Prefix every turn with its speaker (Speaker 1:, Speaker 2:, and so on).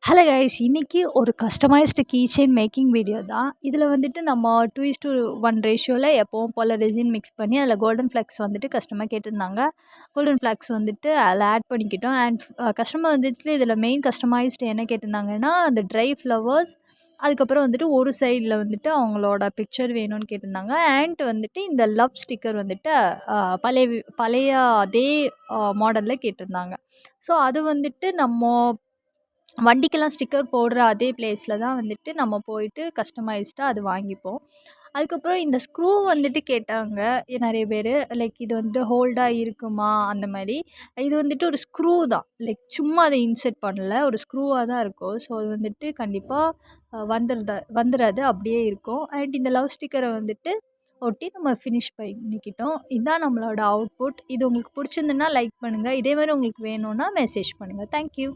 Speaker 1: Hello guys, இன்னைக்கு ஒரு customised key chain making video தான். இதில் வந்துட்டு நம்ம 2:1 ரேஷியோவில் எப்பவும் போல் ரெசின் மிக்ஸ் பண்ணி அதில் கோல்டன் ஃப்ளெக்ஸ் வந்துட்டு கஸ்டமர் கேட்டிருந்தாங்க. கோல்டன் ஃப்ளெக்ஸ் வந்துட்டு அதில் ஆட் பண்ணிக்கிட்டோம். அண்ட் கஸ்டமர் வந்துட்டு இதில் மெயின் கஸ்டமைஸ்டு என்ன கேட்டிருந்தாங்கன்னா, அந்த ட்ரை ஃப்ளவர்ஸ், அதுக்கப்புறம் வந்துட்டு ஒரு சைடில் வந்துட்டு அவங்களோட பிக்சர் வேணும்னு கேட்டிருந்தாங்க. அண்ட் வந்துட்டு இந்த லவ் ஸ்டிக்கர் வந்துட்டு பழைய அதே மாடலில் கேட்டிருந்தாங்க. ஸோ அது வந்துட்டு நம்ம வண்டிக்கெல்லாம் ஸ்டிக்கர் போடுற அதே பிளேஸில் தான் வந்துட்டு நம்ம போயிட்டு கஸ்டமைஸ்டாக அது வாங்கிப்போம். அதுக்கப்புறம் இந்த ஸ்க்ரூ வந்துட்டு கேட்டாங்க நிறைய பேர். லைக் இது வந்துட்டு ஹோல்டாக இருக்குமா அந்த மாதிரி. இது வந்துட்டு ஒரு ஸ்க்ரூ தான், லைக் சும்மா அதை இன்செர்ட் பண்ணல, ஒரு ஸ்க்ரூவாக தான் இருக்கும். ஸோ அது வந்துட்டு கண்டிப்பாக வந்துடாது, அப்படியே இருக்கும். அண்ட் இந்த லவ் ஸ்டிக்கரை வந்துட்டு ஒட்டி நம்ம ஃபினிஷ் பண்ணிக்கிட்டோம். இதுதான் நம்மளோட அவுட்புட். இது உங்களுக்கு பிடிச்சிருந்துன்னா லைக் பண்ணுங்கள். இதே மாதிரி உங்களுக்கு வேணும்னா மெசேஜ் பண்ணுங்கள். தேங்க்யூ.